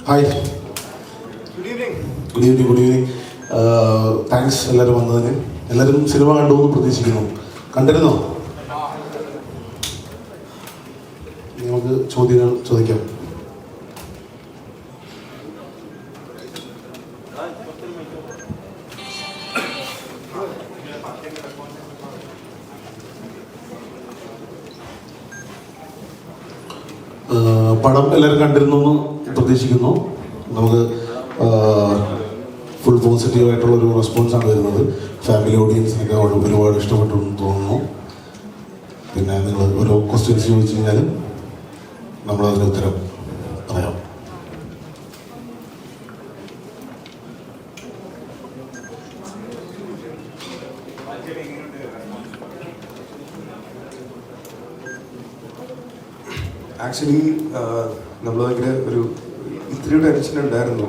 Hi, good evening. Good evening, good evening. Thanks എല്ലാവരും വന്നതിന്. എല്ലാവരും സിനിമ കണ്ടു എന്ന് പ്രതീക്ഷിക്കുന്നു. കണ്ടിരുന്നോ? നമുക്ക് ചോദ്യങ്ങൾ ചോദിക്കാം. പടം എല്ലാവരും കണ്ടിരുന്നു എന്ന് പ്രതീക്ഷിക്കുന്നു. നമുക്ക് ഫുൾ പോസിറ്റീവായിട്ടുള്ളൊരു റെസ്പോൺസാണ് വരുന്നത്. ഫാമിലി ഓഡിയൻസിനൊക്കെ ഒരുപാട് ഇഷ്ടപ്പെട്ടു എന്ന് തോന്നുന്നു. പിന്നെ നിങ്ങൾ ഓരോ ക്വസ്റ്റ്യൻസ് ചോദിച്ചു കഴിഞ്ഞാലും നമ്മളതിന് ഉത്തരം പറയാം. ആക്ച്വലി നമ്മൾ ഭയങ്കര ഒരു ഇത്തിരി ടെൻഷൻ ഉണ്ടായിരുന്നു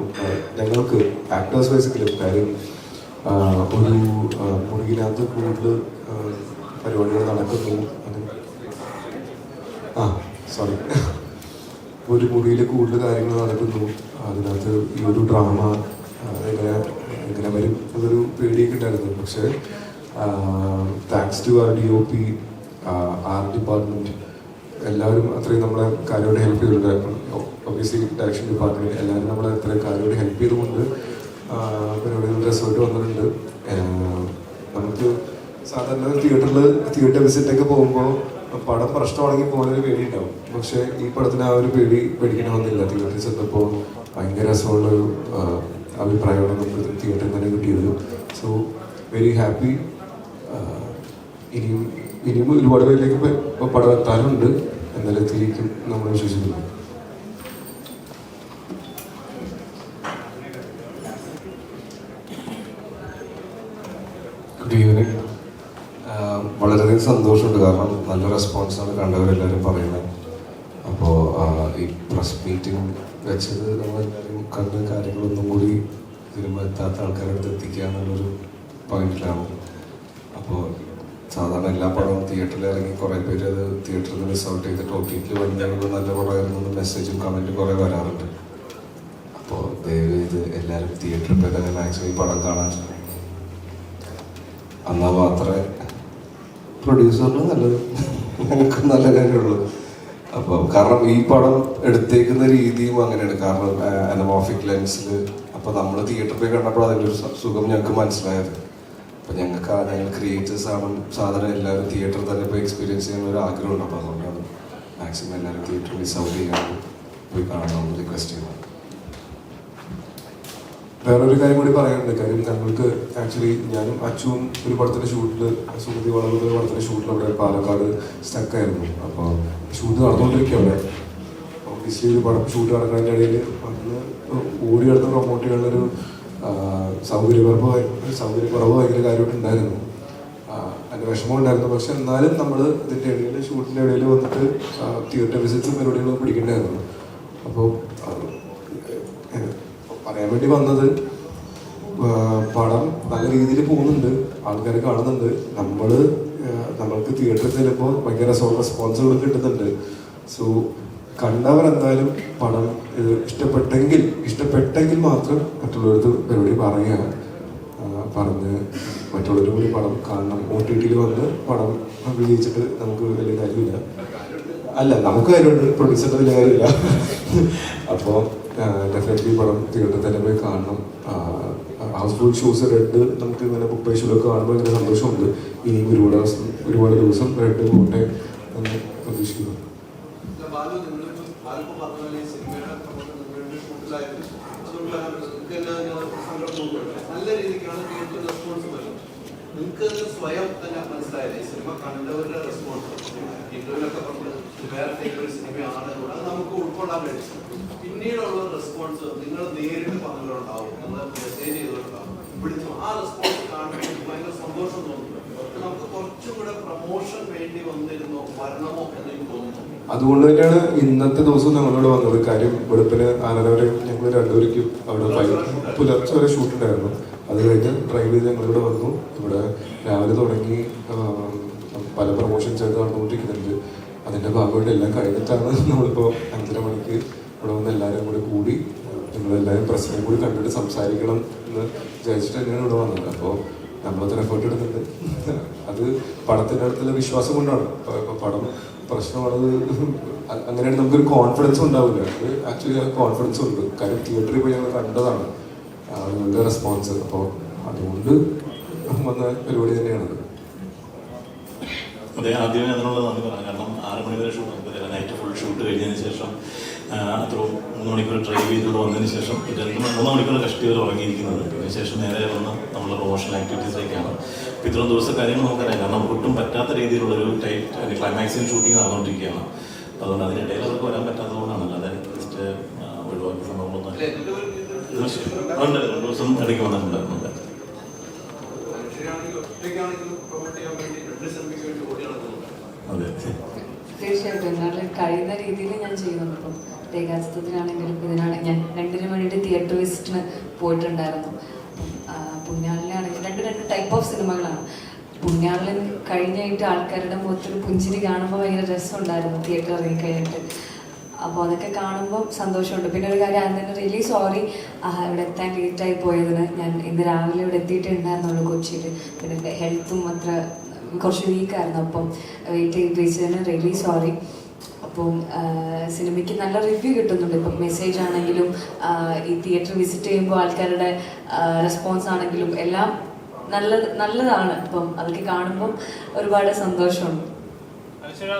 ഞങ്ങൾക്ക് ആക്ടേഴ്സ് വൈസിക്കലും. കാര്യം ഒരു മുറിയിനകത്ത് കൂടുതൽ പരിപാടികൾ നടക്കുന്നു. സോറി, ഒരു മുറിയിൽ കൂടുതൽ കാര്യങ്ങൾ നടക്കുന്നു. അതിനകത്ത് ഈ ഒരു ഡ്രാമ എങ്ങനെ വരും എന്നൊരു പേടിയൊക്കെ ഉണ്ടായിരുന്നു. പക്ഷേ thanks to DOP, art department, എല്ലാവരും അത്രയും നമ്മളെ കാര്യമായിട്ട് ഹെൽപ്പ് ചെയ്തിട്ടുണ്ട്. ഒബ്വിയസ്ലി ഡയറക്ഷൻ ഡിപ്പാർട്ട്മെൻറ്റ് എല്ലാവരും നമ്മളെ അത്രയും കാര്യമായിട്ട് ഹെൽപ്പ് ചെയ്തുകൊണ്ട് പരിപാടികൾ റിസൾട്ട് വന്നിട്ടുണ്ട്. നമുക്ക് സാധാരണ തിയേറ്റർ വിസിറ്റൊക്കെ പോകുമ്പോൾ പടം പ്രശ്നമാണെങ്കിൽ പോകാനൊരു പേടി ഉണ്ടാവും. പക്ഷേ ഈ പടത്തിന് ആ ഒരു പേടിക്കണമെന്നില്ല. തിയേറ്ററിൽ ചെന്നപ്പോൾ ഭയങ്കര രസമുള്ളൊരു അഭിപ്രായമാണ് നമുക്ക് തിയേറ്ററിൽ തന്നെ കിട്ടിയത്. So very happy. ഇനിയും ഒരുപാട് പേരിലേക്ക് പടം എത്താനുണ്ട്. എന്നാലും എത്തിയിരിക്കും നമ്മൾ വിശ്വസിക്കുന്നു. Good evening. വളരെയധികം സന്തോഷമുണ്ട്. കാരണം നല്ല റെസ്പോൺസാണ് കണ്ടവരെല്ലാവരും പറയുന്നത്. അപ്പോൾ ഈ പ്രസ് മീറ്റിംഗ് വെച്ചത് നമ്മളെല്ലാവരും കണ്ട കാര്യങ്ങളൊന്നും കൂടി സിനിമ എത്താത്ത ആൾക്കാരുടെ അടുത്ത് എത്തിക്കുക എന്നുള്ളൊരു പോയിന്റിലാണ്. അപ്പോൾ സാധാരണ എല്ലാ പടവും തിയേറ്ററിൽ ഇറങ്ങി കുറേ പേര് അത് തിയേറ്ററിൽ നിന്ന് മിസ് ഔട്ട് ചെയ്തിട്ട് OTT വന്നിട്ട് നല്ല പടമായിരുന്നു മെസ്സേജും കമൻറ്റും കുറേ വരാറുണ്ട്. അപ്പോൾ ദയവ് ചെയ്ത് എല്ലാവരും തിയേറ്ററിൽ പോയി തന്നെ മാക്സിമം ഈ പടം കാണാൻ ശ്രമിക്കും. എന്നാൽ മാത്രമേ പ്രൊഡ്യൂസറിന് നല്ലത്, നമുക്ക് നല്ല കാര്യമുള്ളൂ. അപ്പോൾ കാരണം ഈ പടം എടുത്തേക്കുന്ന രീതിയും അങ്ങനെയാണ്. കാരണം അനമോർഫിക് ലെൻസിൽ. അപ്പോൾ നമ്മൾ തിയേറ്ററിൽ പോയി കണ്ടപ്പോൾ അതിൻ്റെ ഒരു സുഖം ഞങ്ങൾക്ക് മനസ്സിലായത്. അപ്പം ഞങ്ങൾ ക്രിയേറ്റേഴ്സാണ് സാധാരണ എല്ലാവരും തിയേറ്ററിൽ തന്നെ പോയി എക്സ്പീരിയൻസ് ചെയ്യാൻ ഒരു ആഗ്രഹമുണ്ട്. അപ്പോൾ അതുകൊണ്ടാണ് മാക്സിമം എല്ലാവരും തിയേറ്ററിൽ മിസ് ഔട്ട് ചെയ്യാണ്ട് പോയി കാണണമെന്ന് റിക്വസ്റ്റ് ചെയ്യുന്നത്. വേറൊരു കാര്യം കൂടി പറയാനുണ്ട്. കാര്യം ഞങ്ങൾക്ക് ആക്ച്വലി ഞാനും അച്ചുവും ഒരു പടത്തിൻ്റെ ഷൂട്ടിൽ, സുമതി വളവ് ഒരു പടത്തിൻ്റെ ഷൂട്ടിൽ അവിടെ പാലക്കാട് സ്റ്റക്കായിരുന്നു. അപ്പോൾ ഷൂട്ട് നടന്നുകൊണ്ടിരിക്കുക അവിടെ. ഒബ്വിയസ്ലി ഒരു പടം ഷൂട്ട് നടക്കുന്നതിൻ്റെ ഇടയിൽ അന്ന് ഓടി കിടന്ന് പ്രൊമോട്ട് ചെയ്യാനുള്ളൊരു സൗകര്യക്കുറവ് ഭയങ്കര കാര്യമായിട്ടുണ്ടായിരുന്നു. അതിൻ്റെ വിഷമം ഉണ്ടായിരുന്നു. പക്ഷെ എന്നാലും നമ്മൾ ഇതിൻ്റെ ഇടയിൽ ഷൂട്ടിൻ്റെ ഇടയിൽ വന്നിട്ട് തിയേറ്റർ വിസിറ്റ്സും പരിപാടികളും പിടിക്കേണ്ടായിരുന്നു. അപ്പോൾ പറയാൻ വേണ്ടി വന്നത്, പടം നല്ല രീതിയിൽ പോകുന്നുണ്ട്, ആൾക്കാർ കാണുന്നുണ്ട്. നമ്മൾക്ക് തിയേറ്ററിൽ ചെല്ലുമ്പോൾ ഭയങ്കര റെസ്പോൺസുകൾ കിട്ടുന്നുണ്ട്. സോ കണ്ടവരെന്തായാലും പടം ഇഷ്ടപ്പെട്ടെങ്കിൽ മാത്രം മറ്റുള്ളവർക്ക് പരിപാടി പറഞ്ഞ് മറ്റുള്ളവരും കൂടി പടം കാണണം. OTT വന്ന് പടം വിജയിച്ചിട്ട് നമുക്ക് വലിയ കാര്യമില്ല. അല്ല, നമുക്ക് കാര്യമുണ്ട്, പ്രൊഡ്യൂസറിൻ്റെ വലിയ കാര്യമില്ല. അപ്പോൾ ഡെഫിനറ്റ്ലി പടം തിയേറ്ററിൽ തന്നെ പോയി കാണണം. ഹൗസ്ഫുൾ ഷോസ് റെഡ് നമുക്ക് ഇങ്ങനെ ബുക്ക് ബൈ ഷോയിലൊക്കെ കാണുമ്പോൾ ഇങ്ങനെ സന്തോഷമുണ്ട്. ഇനിയും ഒരുപാട് ദിവസം റെഡ് പോട്ടെ എന്ന് പ്രതീക്ഷിക്കുന്നു. നല്ല രീതിക്കാണ് റെസ്പോൺസ് വരുന്നത്. നിങ്ങൾക്ക് സ്വയം തന്നെ മനസ്സിലായത് ഈ സിനിമ കണ്ടവരുടെ റെസ്പോൺസ് ഇന്റർവ്യൂലൊക്കെ പറഞ്ഞ് വേറെ ഒരു സിനിമയാണ് അത് നമുക്ക് ഉൾക്കൊള്ളാൻ കഴിയും. പിന്നീടുള്ള റെസ്പോൺസ് നിങ്ങൾ നേരിട്ട് പറഞ്ഞവരുണ്ടാവും, നിങ്ങൾ മെസ്സേജ് ചെയ്തവരുണ്ടാവും, വിളിച്ചു. ആ റെസ്പോൺസ് കാണുമ്പോൾ ഭയങ്കര സന്തോഷം തോന്നുന്നു. നമുക്ക് കുറച്ചും കൂടെ പ്രമോഷൻ വേണ്ടി വന്നിരുന്നോ, വരണമോ എന്നെനിക്ക് തോന്നുന്നു. അതുകൊണ്ട് തന്നെയാണ് ഇന്നത്തെ ദിവസം ഞങ്ങളോട് വന്നത്. കാര്യം വെളുപ്പിന് 5:30 വരെ ഞങ്ങൾ രണ്ടുപേർക്കും അവിടെ പുലർച്ചെ വരെ ഷൂട്ടുണ്ടായിരുന്നു. അത് കഴിഞ്ഞ് ഡ്രൈവ് ചെയ്ത് ഞങ്ങളിവിടെ വന്നു. ഇവിടെ രാവിലെ തുടങ്ങി പല പ്രൊമോഷൻസ് ആയിട്ട് നടന്നുകൊണ്ടിരിക്കുന്നുണ്ട്. അതിൻ്റെ ഭാഗമായിട്ട് എല്ലാം കഴിഞ്ഞിട്ടാണ് നമ്മളിപ്പോൾ 5:30 മണിക്ക് ഇവിടെ വന്ന് എല്ലാവരും കൂടി നിങ്ങളെല്ലാവരും പ്രശ്നം കൂടി കണ്ടിട്ട് സംസാരിക്കണം എന്ന് വിചാരിച്ചിട്ട് തന്നെയാണ് ഇവിടെ വന്നത്. അപ്പോൾ നമ്മളത്ര എഫേർട്ട് എടുത്തിട്ടുണ്ട്. അത് പടത്തിൻ്റെ അടുത്തുള്ള വിശ്വാസം കൊണ്ടാണ്. ഇപ്പോൾ പടം പ്രശ്നമാണത് അങ്ങനെയാണ് നമുക്കൊരു കോൺഫിഡൻസ് ഉണ്ടാവില്ല. അത് ആക്ച്വലി ആ കോൺഫിഡൻസ് ഉണ്ട്. കാര്യം തിയേറ്ററിൽ പോയി ഞങ്ങൾ കണ്ടതാണ് ആളുകളുടെ റെസ്പോൺസ്. അപ്പോൾ അതുകൊണ്ട് വന്ന പരിപാടി തന്നെയാണത്. അതെ, ആദ്യമേ അതിനുള്ള നന്ദി പറയാം. കാരണം 6 മണി വരെ ഷൂട്ട്, നൈറ്റ് ഫുൾ ഷൂട്ട് കഴിഞ്ഞതിന് ശേഷം അത്ര 3 മണിക്കൂർ ഡ്രൈവ് ചെയ്തുകൊണ്ട് വന്നതിന് ശേഷം 3 മണിക്കൂർ കഷ്ടി വരെ ഉറങ്ങിയിരിക്കുന്നത്. അതിനുശേഷം നേരെ വന്ന് നമ്മുടെ പ്രൊമോഷണൽ ആക്ടിവിറ്റീസിലേക്കാണ്. അപ്പോൾ ഇത്രയും ദിവസത്തെ കാര്യങ്ങൾ നമുക്കറിയാം. കാരണം നമുക്ക് ഒട്ടും പറ്റാത്ത രീതിയിലുള്ളൊരു ടൈറ്റ് ക്ലൈമാക്സിന് ഷൂട്ടിങ് നടന്നുകൊണ്ടിരിക്കുകയാണ്. അതുകൊണ്ട് അതിനിടയിൽ അവർക്ക് വരാൻ പറ്റാത്തതുകൊണ്ടാണ്. അല്ലാതെ ജസ്റ്റ് ഒഴിവാക്കിയ സംഭവങ്ങളൊന്നും ഉണ്ട്. 2 ദിവസം ഇടയ്ക്ക് വന്നിട്ടുണ്ടായിരുന്നില്ല. അതെ, തീർച്ചയായിട്ടും എന്നാൽ കഴിയുന്ന രീതിയിൽ ഞാൻ ചെയ്യുന്നുണ്ട്. ഇപ്പം രേഖാചിത്രത്തിനാണെങ്കിലും ഇതിനാണ് ഞാൻ 2 വേണ്ടിയിട്ട് തിയേറ്റർ വിസിറ്റിന് പോയിട്ടുണ്ടായിരുന്നു. പുണ്യാളിനാണെങ്കിൽ രണ്ട് ടൈപ്പ് ഓഫ് സിനിമകളാണ്. പുണ്യാളിൻ കഴിഞ്ഞായിട്ട് ആൾക്കാരുടെ മുഖത്തൊരു പുഞ്ചിരി കാണുമ്പോൾ ഭയങ്കര രസമുണ്ടായിരുന്നു തിയേറ്റർ ഇറങ്ങി കഴിഞ്ഞിട്ട്. അപ്പോൾ അതൊക്കെ കാണുമ്പോൾ സന്തോഷമുണ്ട്. പിന്നെ ഒരു കാര്യം, ആദ്യം തന്നെ റിയലി സോറി ഇവിടെ എത്താൻ ലേറ്റായി പോയതിന്. ഞാൻ ഇന്ന് രാവിലെ ഇവിടെ എത്തിയിട്ടുണ്ടായിരുന്നുള്ളൂ കൊച്ചിയിൽ. പിന്നെ എൻ്റെ ഹെൽത്തും അത്ര കുറച്ച് വീക്കായിരുന്നു. അപ്പം വെയിറ്റ് ചെയ്ത് വെച്ചതിന് റിയലി സോറി. അപ്പം സിനിമയ്ക്ക് നല്ല റിവ്യൂ കിട്ടുന്നുണ്ട്. ഇപ്പം മെസ്സേജ് ആണെങ്കിലും ഈ തിയേറ്റർ വിസിറ്റ് ചെയ്യുമ്പോൾ ആൾക്കാരുടെ റെസ്പോൺസ് ആണെങ്കിലും എല്ലാം നല്ലതാണ്. അപ്പം അതൊക്കെ കാണുമ്പം ഒരുപാട് സന്തോഷമുണ്ട്.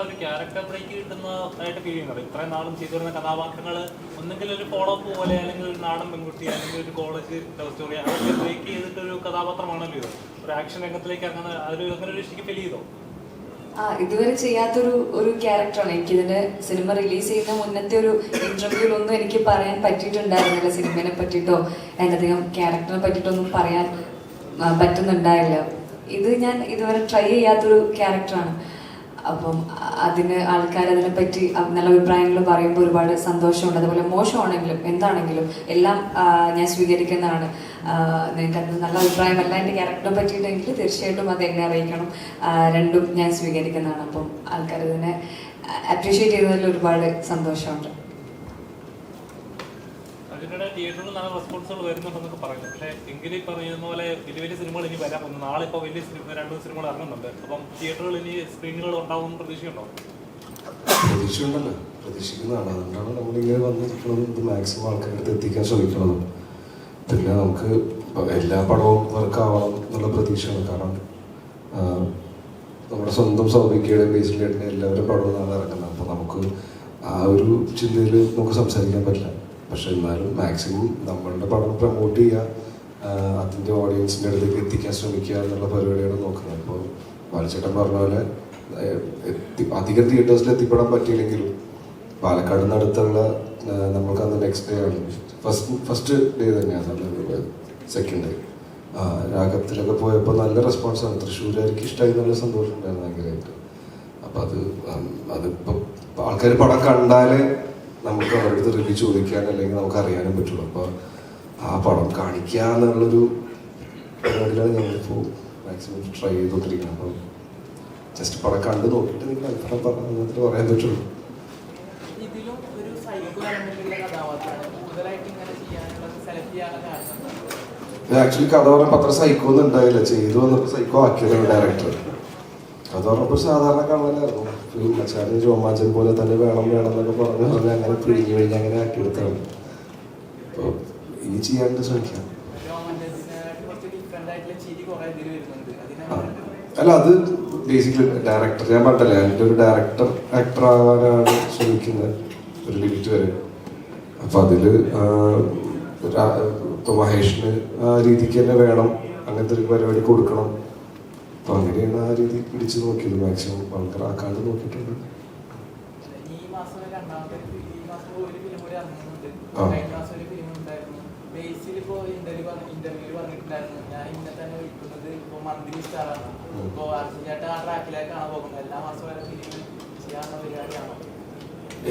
ഒരു ക്യാരക്ടർ ബ്രേക്ക് കിട്ടുന്നതായിട്ട് ഫീൽ ചെയ്യുന്നത്. ഇത്രയും നാളും ചെയ്തു വരുന്ന കഥാപാത്രങ്ങൾ ഒന്നെങ്കിൽ ഒരു ഫോളോ അപ്പ് പോലെ, അല്ലെങ്കിൽ ഒരു നാടൻ പെൺകുട്ടി, അല്ലെങ്കിൽ ഒരു കോളേജ് ലവ് സ്റ്റോറി, അതൊക്കെ ബ്രേക്ക് ചെയ്തിട്ടൊരു കഥാപാത്രമാണല്ലോ ഇത്. ഒരു ആക്ഷൻ രംഗത്തിലേക്ക് അങ്ങനെ ഒരു ശരിക്കും ഫീൽ ചെയ്തോ? ഇതുവരെ ചെയ്യാത്തൊരു ക്യാരക്ടറാണ്. എനിക്കിതിന്റെ സിനിമ റിലീസ് ചെയ്യുന്ന മുന്നത്തെ ഒരു ഇന്റർവ്യൂലൊന്നും എനിക്ക് പറയാൻ പറ്റിയിട്ടുണ്ടായിരുന്നില്ല. സിനിമയെ പറ്റിയിട്ടോ അതിനധികം ക്യാരക്ടറിനെ പറ്റിയിട്ടൊന്നും പറയാൻ പറ്റുന്നുണ്ടായില്ല. ഇത് ഞാൻ ഇതുവരെ ട്രൈ ചെയ്യാത്തൊരു ക്യാരക്ടറാണ്. അപ്പം അതിന് ആൾക്കാർ അതിനെപ്പറ്റി നല്ല അഭിപ്രായങ്ങൾ പറയുമ്പോൾ ഒരുപാട് സന്തോഷമുണ്ട്. അതുപോലെ മോശമാണെങ്കിലും എന്താണെങ്കിലും എല്ലാം ഞാൻ സ്വീകരിക്കുന്നതാണ്. നിങ്ങൾക്ക് അത് നല്ല അഭിപ്രായമല്ല എൻ്റെ ക്യാരക്ടറിനെ പറ്റിയിട്ടെങ്കിൽ തീർച്ചയായിട്ടും അത് എന്നെ അറിയിക്കണം. രണ്ടും ഞാൻ സ്വീകരിക്കുന്നതാണ്. അപ്പം ആൾക്കാർ ഇതിനെ അപ്രീഷിയേറ്റ് ചെയ്യുന്നതിൽ ഒരുപാട് സന്തോഷമുണ്ട്. അതിനിടെ തിയേറ്ററിൽ നല്ല റെസ്പോൺസുകൾ വരുന്നുണ്ടെന്നൊക്കെ പറയുന്നു. പക്ഷേ എങ്കിലും പറയുന്ന പോലെ വലിയ വലിയ സിനിമകൾ ഇനി വരാൻ പോകുന്നു. നാളെ ഇപ്പോൾ വലിയ 2 സിനിമകൾ ഇറങ്ങുന്നുണ്ട്. അപ്പം തിയേറ്ററുകൾ ഇനി സ്ക്രീനുകൾ ഉണ്ടാവും പ്രതീക്ഷയുണ്ടോ? പ്രതീക്ഷയുണ്ടല്ലോ, പ്രതീക്ഷിക്കുന്നതാണ്. അതുകൊണ്ടാണ് നമ്മളിങ്ങനെ വന്നിരിക്കുന്നതും ഇത് മാക്സിമം ആൾക്കാരുടെ അടുത്ത് എത്തിക്കാൻ ശ്രമിക്കുന്നതും. പിന്നെ നമുക്ക് എല്ലാ പടവും വർക്കാവണം എന്നുള്ള പ്രതീക്ഷയാണ്. കാരണം നമ്മുടെ സ്വന്തം സൗഭികയുടെയും ബേസിലേട്ടിൻ്റെ എല്ലാവരും പടവും നാളെ ഇറങ്ങുന്നത്. അപ്പോൾ നമുക്ക് ആ ഒരു ചിന്തയിൽ നമുക്ക് സംസാരിക്കാൻ പറ്റില്ല. പക്ഷെ എന്നാലും മാക്സിമം നമ്മളുടെ പടം പ്രൊമോട്ട് ചെയ്യുക, അതിൻ്റെ ഓഡിയൻസിൻ്റെ അടുത്തേക്ക് എത്തിക്കാൻ ശ്രമിക്കുക എന്നുള്ള പരിപാടിയാണ് നോക്കുന്നത്. അപ്പോൾ ബാലചേട്ടൻ പറഞ്ഞ പോലെ അധികം തിയേറ്റേഴ്സിൽ എത്തിപ്പെടാൻ പറ്റിയില്ലെങ്കിലും പാലക്കാടിനടുത്തുള്ള നമ്മൾക്ക് അന്ന് നെക്സ്റ്റ് ഡേ ആണ്, ഫസ്റ്റ് ഡേ തന്നെയാണ്, സെക്കൻഡ് ഡേ രാഗത്തിലൊക്കെ പോയപ്പോൾ നല്ല റെസ്പോൺസാണ്. തൃശ്ശൂരുകാർക്ക് ഇഷ്ടമായി, നല്ല സന്തോഷം ഉണ്ടായിരുന്നു ഭയങ്കരമായിട്ട്. അപ്പം അതിപ്പോൾ ആൾക്കാർ പടം കണ്ടാലേ നമുക്ക് അവരുടെ അടുത്ത് റിവ്യൂ ചോദിക്കാൻ അല്ലെങ്കിൽ നമുക്ക് അറിയാനും പറ്റുള്ളൂ. അപ്പോൾ ആ പടം കാണിക്കുക എന്നുള്ളൊരു പരിപാടിയിലാണ് ഞങ്ങളിപ്പോൾ മാക്സിമം ട്രൈ ചെയ്തുകൊണ്ടിരിക്കുന്നത്. അപ്പോൾ ജസ്റ്റ് പടം കണ്ട് നോക്കിയിട്ട് നിങ്ങൾ അഭിപ്രായം പറഞ്ഞിട്ട് പറയാൻ പറ്റുള്ളൂ. ആക്ച്വലി കഥ പറഞ്ഞപ്പോൾ അത്ര സൈക്കോ ഒന്നും ഉണ്ടായില്ല. ചെയ്തു വന്നപ്പോൾ സൈക്കോ ആക്കിയതാണ് ഡയറക്ടർ. കഥ പറഞ്ഞപ്പോൾ സാധാരണ കാണലായിരുന്നു. മച്ചാനും ജോമാച്ചൻ പോലെ തന്നെ വേണം എന്നൊക്കെ പറഞ്ഞ് അങ്ങനെ പിഴിഞ്ഞ് അങ്ങനെ ആക്കിയെടുത്താണ്. അപ്പോൾ ഇനി ചെയ്യാണ്ട് ശ്രമിക്കാം. അല്ല, അത് ബേസിക്കലി ഡയറക്ടർ, ഞാൻ പറഞ്ഞല്ലേ എൻ്റെ ഒരു ഡയറക്ടർ ആക്ടർ ആവാനാണ് ശ്രമിക്കുന്നത് ഒരു ലിമിറ്റ് വരെ. അപ്പം അതിൽ ഇപ്പോൾ മഹേഷിന് ആ രീതിക്ക് തന്നെ വേണം, അങ്ങനത്തെ ഒരു പരിപാടി കൊടുക്കണം. അപ്പം അങ്ങനെയാണ് ആ രീതി പിടിച്ചു നോക്കിയത്. മാക്സിമം ആൾക്കാരാക്കാണ്ട് നോക്കിയിട്ടുണ്ട്.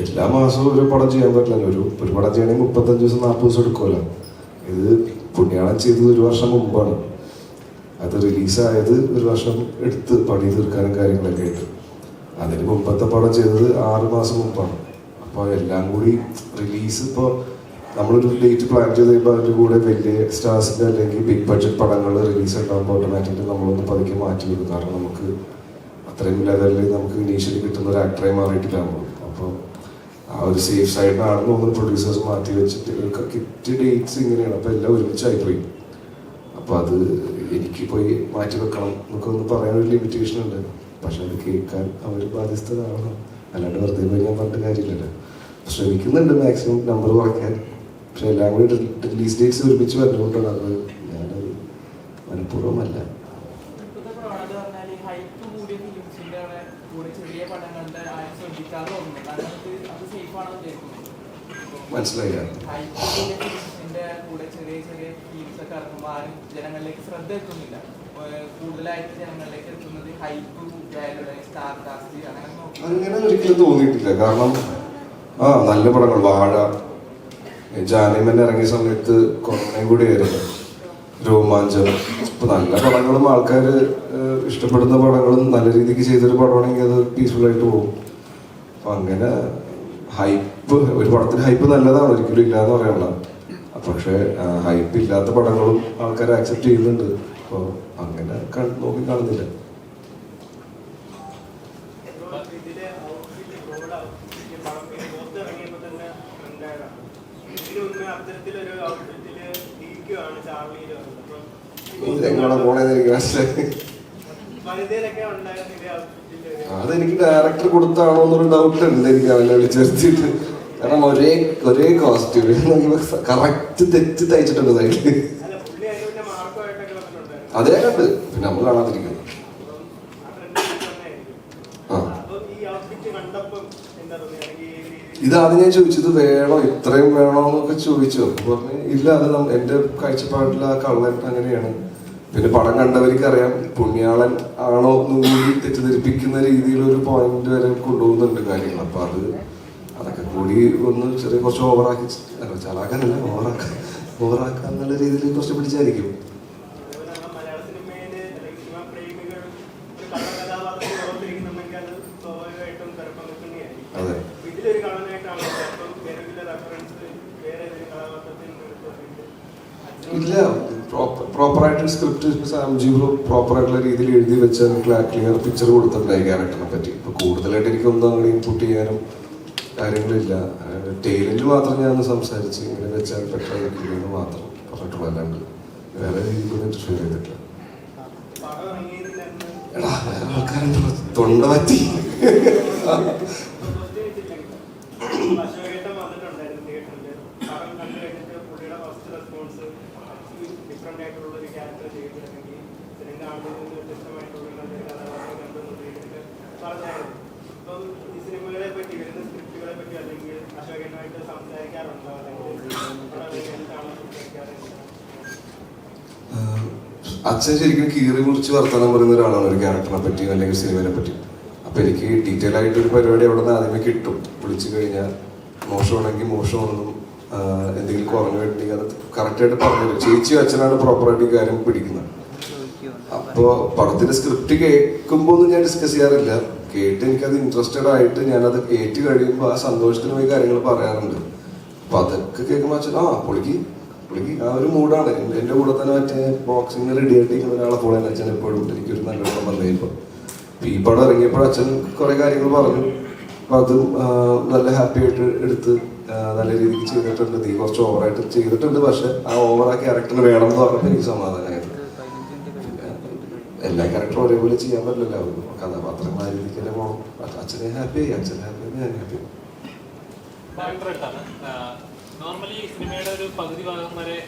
എല്ലാ മാസവും ഒരു പടം ചെയ്യാൻ പറ്റില്ലല്ലോ. ഒരു പടം ചെയ്യണമെങ്കിൽ 35 ദിവസം 40 ദിവസം എടുക്കുമല്ലോ. ഇത് പുണ്യാളം ചെയ്തത് 1 വർഷം മുമ്പാണ്. അത് റിലീസായത് 1 വർഷം എടുത്ത് പണി തീർക്കാനും കാര്യങ്ങളൊക്കെ ആയിട്ട്. അതിന് മുമ്പത്തെ പടം ചെയ്തത് 6 മാസം മുമ്പാണ്. അപ്പോൾ എല്ലാം കൂടി റിലീസ് ഇപ്പോൾ നമ്മളൊരു ഡേറ്റ് പ്ലാൻ ചെയ്ത് കഴിയുമ്പോൾ അതിൻ്റെ കൂടെ വലിയ സ്റ്റാർസിൻ്റെ അല്ലെങ്കിൽ ബിഗ് ബഡ്ജറ്റ് പടങ്ങൾ റിലീസ് ഉണ്ടാകുമ്പോൾ ഓട്ടോമാറ്റിക്കലി നമ്മളൊന്ന് പതുക്കെ മാറ്റി വെക്കും. കാരണം നമുക്ക് അത്രയും ലെവലിൽ നമുക്ക് ഇനീഷ്യലി കിട്ടുന്ന ഒരു ആക്ടറായി മാറിയിട്ടില്ല നമ്മൾ. അപ്പോൾ ആ ഒരു സേഫ് സൈഡിനാണെന്ന് തോന്നുന്നു പ്രൊഡ്യൂസേഴ്സ് മാറ്റി വെച്ചിട്ട് കിറ്റിയ ഡേറ്റ്സ് ഇങ്ങനെയാണ്. അപ്പോൾ എല്ലാം ഒരുമിച്ചായിപ്പോയി. അപ്പോൾ അത് എനിക്ക് പോയി മാറ്റി വെക്കണം എന്നൊക്കെ ഒന്ന് പറയാനൊരു ലിമിറ്റേഷൻ ഉണ്ട്. പക്ഷെ അത് കേൾക്കാൻ അവർ ബാധ്യസ്ഥരാവണം. അല്ലാണ്ട് വെറുതെ പോയി ഞാൻ പറഞ്ഞ കാര്യമില്ലല്ലോ. ശ്രമിക്കുന്നുണ്ട് മാക്സിമം നമ്പർ കുറയ്ക്കാൻ. പക്ഷെ എല്ലാം കൂടി റിലീസ് ഡേറ്റ്സ് ഒരുമിച്ച് വരുന്നതുകൊണ്ടാണ് അത് ഞാനത് മനഃപൂർവ്വമല്ല. മനസ്സിലായില്ല. ജനങ്ങളിലേക്ക് ശ്രദ്ധ എത്തുന്നില്ല. കൂടുതലായിട്ട് ജനങ്ങളിലേക്ക് എത്തുന്നത് ഹൈപ്പ്, സ്റ്റാർ കാസ്റ്റ് അങ്ങനെ ഒരിക്കലും തോന്നിയിട്ടില്ല. കാരണം നല്ല പടങ്ങൾ, വാഴ, ജാനമൻ ഇറങ്ങിയ സമയത്ത് കുറേയും കൂടി ആയിരുന്നു, രോമാഞ്ചം. ഇപ്പൊ നല്ല പടങ്ങളും ആൾക്കാർ ഇഷ്ടപ്പെടുന്ന പടങ്ങളും നല്ല രീതിക്ക് ചെയ്തൊരു പടമാണെങ്കിൽ അത് പീസ്ഫുൾ ആയിട്ട് പോകും. അപ്പൊ അങ്ങനെ ഹൈപ്പ്, ഒരു പടത്തിന് ഹൈപ്പ് നല്ലതാണ്, ഒരിക്കലും ഇല്ലാന്ന് പറയാനുള്ള. പക്ഷെ ഹൈപ്പ് ഇല്ലാത്ത പടങ്ങളും ആൾക്കാർ ആക്സെപ്റ്റ് ചെയ്യുന്നുണ്ട്. അപ്പോൾ അങ്ങനെ നോക്കി കാണുന്നില്ല. ഇതെങ്ങനെ പോണേന്ന് എനിക്ക് മനസ്സിലായി. അതെനിക്ക് ഡയറക്ടർ കൊടുത്താണോ എന്നൊരു ഡൗട്ട് ഉണ്ട് എനിക്ക് അവനെ വിളിച്ചിരുത്തിയിട്ട്. കാരണം ഒരേ കോസ്റ്റ്യൂം കറക്റ്റ് തെറ്റ് തയ്ച്ചിട്ടുണ്ട് സൈഡില്. അതേ കണ്ട് പിന്നെ നമ്മൾ കാണാതിരിക്കുന്നു. ഇതാണ് ഞാൻ ചോദിച്ചത്, വേണോ ഇത്രയും വേണോ എന്നൊക്കെ ചോദിച്ചു. പറഞ്ഞു ഇല്ല, അത് എന്റെ കാഴ്ചപ്പാടിൽ ആ കള്ളൻ അങ്ങനെയാണ്. പിന്നെ പടം കണ്ടവർക്ക് അറിയാം പുണ്യാളൻ ആണോ എന്നുകൂടി തെറ്റിദ്ധരിപ്പിക്കുന്ന രീതിയിൽ ഒരു പോയിന്റ് വരെ കൊണ്ടുപോകുന്നുണ്ട് കാര്യങ്ങൾ. അപ്പൊ അതൊക്കെ കൂടി ഒന്ന് കുറച്ച് ഓവറാക്കി, ചലാക്കാനല്ല ഓവറാക്കാൻ എന്നുള്ള രീതിയിൽ കുറച്ച് പിടിച്ചായിരിക്കും. അതെ, ഇല്ല, പ്രോപ്പറായിട്ട് സ്ക്രിപ്റ്റ് സാംജി ബ്രോ പ്രോപ്പറായിട്ടുള്ള രീതിയിൽ എഴുതി വെച്ച് ക്ലിയർ പിക്ചർ കൊടുത്തിട്ടുണ്ടായി ക്യാരക്ടറിനെ പറ്റി. ഇപ്പൊ കൂടുതലായിട്ട് എനിക്കൊന്നും അങ്ങനെ ഇൻപുട്ട് ചെയ്യാനും കാര്യങ്ങളില്ല. ടൈലന്റ് മാത്രം ഞാൻ സംസാരിച്ച് ഇങ്ങനെ വെച്ചാൽ പെട്ടെന്ന് മാത്രം പറഞ്ഞിട്ടുള്ളൂ. അല്ലാണ്ട് വേറെ രീതിക്കൊന്നും ഇന്റർഫിയർ ചെയ്തിട്ടില്ല. എടാ വേറെ ആൾക്കാരുണ്ടല്ലോ തൊണ്ട പറ്റി. അച്ഛൻ ശരിക്കും കീറി മുറിച്ച് വർത്തമാനം പറയുന്ന ഒരാളാണ് ഒരു ക്യാരക്ടറിനെ പറ്റി അല്ലെങ്കിൽ സിനിമയെ പറ്റി. അപ്പൊ എനിക്ക് ഡീറ്റെയിൽ ആയിട്ട് ഒരു പരിപാടി അവിടെ നിന്ന് ആദ്യമേ കിട്ടും. വിളിച്ചു കഴിഞ്ഞാൽ മോശമാണെങ്കിൽ മോശമാണെന്നും എന്തെങ്കിലും കുറഞ്ഞു വേണ്ടെങ്കിൽ അത് കറക്റ്റായിട്ട് പറഞ്ഞു. ചേച്ചിയും അച്ഛനാണ് പ്രോപ്പറായിട്ട് ഈ കാര്യം പിടിക്കുന്നത്. അപ്പോൾ പടത്തിന്റെ സ്ക്രിപ്റ്റ് കേൾക്കുമ്പോൾ ഒന്നും ഞാൻ ഡിസ്കസ് ചെയ്യാറില്ല. കേട്ട് എനിക്കത് ഇൻട്രസ്റ്റഡ് ആയിട്ട് ഞാനത് കേട്ട് കഴിയുമ്പോൾ ആ സന്തോഷത്തിന് പോയി കാര്യങ്ങൾ പറയാറുണ്ട്. അപ്പൊ അതൊക്കെ കേൾക്കുമ്പോൾ അച്ഛൻ പൊളിക്ക് ആ ഒരു മൂഡാണ്. എൻ്റെ കൂടെ തന്നെ മറ്റേ ബോക്സിങ് റെഡി ആയിട്ടിരിക്കുന്ന ഒരാളെ പോലെ അച്ഛൻ എപ്പോഴും എനിക്കൊരു നല്ല പടം വന്നു കഴിയുമ്പോൾ. ഈ പടം ഇറങ്ങിയപ്പോൾ അച്ഛൻ കുറെ കാര്യങ്ങൾ പറഞ്ഞു. അപ്പൊ അതും നല്ല ഹാപ്പി ആയിട്ട് എടുത്ത് നല്ല രീതിക്ക് ചെയ്തിട്ടുണ്ട്. നീ കുറച്ച് ഓവറായിട്ട് ചെയ്തിട്ടുണ്ട്, പക്ഷെ ആ ഓവർ ആ ക്യാരക്ടറിന് വേണം എന്ന് പറഞ്ഞപ്പോൾ എനിക്ക് സമാധാനമായിരുന്നു. എല്ലാ ക്യാരക്ടറും ഒരേപോലെ ചെയ്യാൻ പറ്റില്ല. കഥാപാത്രങ്ങൾ ആ രീതിക്ക് തന്നെ പോകണം. അച്ഛനെ ഹാപ്പി ആയി, അച്ഛനെ ഹാപ്പി ആയി, ഞാൻ ഹാപ്പി. നോർമലി സിനിമയുടെ ഒരു പകുതി ഭാഗം വരെ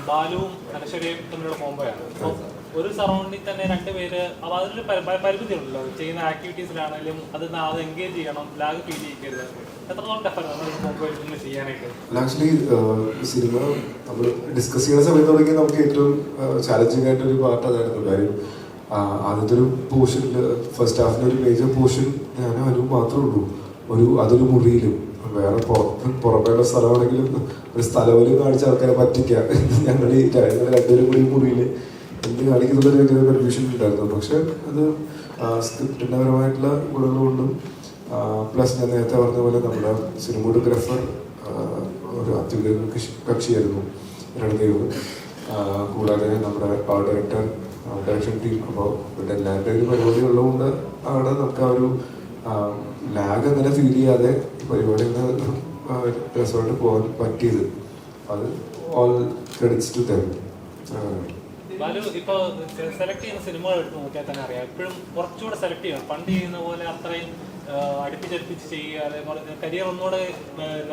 ബാലുവും അനശ്വരയും തമ്മിലുള്ള കോമ്പോയാണ്. അപ്പോൾ ഒരു സറൗണ്ടിൽ തന്നെ രണ്ടുപേര്, അപ്പോൾ അതിലൊരു പരിമിതി ഉണ്ടല്ലോ ചെയ്യുന്ന ആക്ടിവിറ്റീസിലാണെങ്കിലും അത് എൻഗേജ് ചെയ്യണം, ലാഗ് ഫീൽ ചെയ്യരുത്. എത്രത്തോളം ടഫാണ് കോമ്പോയിൽ നിന്ന് ചെയ്യാനായിട്ട്? ആക്ച്വലി സിനിമ നമ്മൾ ഡിസ്കസ് ചെയ്യുന്ന സമയത്ത് തുടങ്ങി നമുക്ക് ഏറ്റവും ചാലഞ്ചിങ് ആയിട്ടൊരു പാർട്ട് അതായിരുന്നു. കാര്യം ആദ്യത്തെ ഒരു പോർഷനിൽ ഫസ്റ്റ് ഹാഫിൻ്റെ ഒരു മേജർ പോർഷൻ ഞാനും അനുവും മാത്രമേ ഉള്ളൂ. അതൊരു മുറിയിലും വേറെ പുറമേയുള്ള സ്ഥലമാണെങ്കിലും ഒരു സ്ഥലവും കാണിച്ച ആൾക്കാരെ പറ്റിക്കാം. ഞങ്ങൾ ഈ രണ്ടുപേരും കൂടി മുറിയിൽ എന്ത് കാണിക്കുന്നുള്ളൊരു ഭയങ്കര കൺഫ്യൂഷൻ ഉണ്ടായിരുന്നു. പക്ഷെ അത് സ്ക്രിപ്റ്റിൻ്റെ പരമായിട്ടുള്ള ഗുണങ്ങളുകൊണ്ടും പ്ലസ് ഞാൻ നേരത്തെ പറഞ്ഞ പോലെ നമ്മുടെ സിനിമോഗ്രാഫർ ഒരു അത്യുഗ്രൻ കക്ഷിയായിരുന്നു രണദേവ്. കൂടാതെ നമ്മുടെ ഡയറക്ടർ, ഡയറക്ഷൻ ടീം. അപ്പോൾ ഇവിടെ എല്ലാവരുടെ ഒരു പരിപാടി ഉള്ളതുകൊണ്ട് അവിടെ നമുക്ക് ആ ഒരു ലാഗ് അങ്ങനെ ഫീൽ ചെയ്യാതെ പരിപാടി രസമായിട്ട് പോകാൻ പറ്റിയത്. അത് all credits to them. Balu ഇപ്പൊ സെലക്ട് ചെയ്യുന്ന സിനിമകൾ എടുത്ത് നോക്കിയാൽ തന്നെ അറിയാം, എപ്പോഴും കുറച്ചുകൂടെ സെലക്ട് ചെയ്യണം. പണ്ട് ചെയ്യുന്ന പോലെ അത്രയും അടുപ്പിച്ചടുപ്പിച്ച് ചെയ്യുക. അതേപോലെ കരിയർ ഒന്നുകൂടെ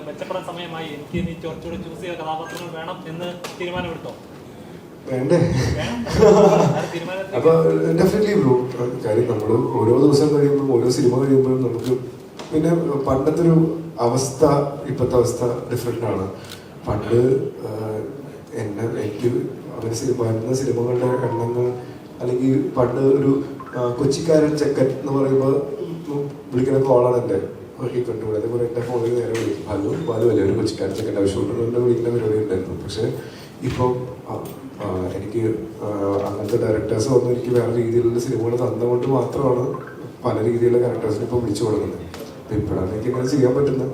മെച്ചപ്പെടാൻ സമയമായി, എനിക്ക് ഇനി കുറച്ചുകൂടെ ചൂസ് ചെയ്ത കഥാപാത്രങ്ങൾ വേണം എന്ന് തീരുമാനമെടുത്തോ? വേണ്ടേ? അപ്പൊ ഡെഫിനറ്റ്ലി ബ്രോ. കാര്യം നമ്മൾ ഓരോ ദിവസം കഴിയുമ്പോഴും ഓരോ സിനിമ കഴിയുമ്പോഴും നമുക്ക് പിന്നെ പണ്ടത്തെ ഒരു അവസ്ഥ ഇപ്പോഴത്തെ അവസ്ഥ ഡിഫറെൻ്റ് ആണ്. പണ്ട് എനിക്ക് അങ്ങനെ വരുന്ന സിനിമകളുടെ എണ്ണങ്ങൾ, അല്ലെങ്കിൽ പണ്ട് ഒരു കൊച്ചിക്കാരൻ ചെക്കൻ എന്ന് പറയുമ്പോൾ വിളിക്കുന്ന കോളാണ് എൻ്റെ ഈ കണ്ടുകൂടെ. അതേപോലെ എൻ്റെ ഫോണിൽ നേരെ വിളിക്കും, ഹലോ ബാലു അല്ലേ, ഒരു കൊച്ചിക്കാരൻ ചെക്കൻ്റെ ആവശ്യമുണ്ട് വിളിക്കുന്ന പരിപാടി ഉണ്ടായിരുന്നു. പക്ഷെ ഇപ്പം എനിക്ക് അങ്ങനത്തെ ഡയറക്ടേഴ്സ് ഒന്നും എനിക്ക് വേറെ രീതിയിലുള്ള സിനിമകൾ തന്നുകൊണ്ട് മാത്രമാണ് പല രീതിയിലുള്ള ക്യാരക്ടേഴ്സിനെ ഇപ്പോൾ വിളിച്ചു കൊടുക്കുന്നത്. അപ്പം ഇപ്പോഴാണ് എനിക്ക് ഇങ്ങനെ ചെയ്യാൻ പറ്റുന്നത്.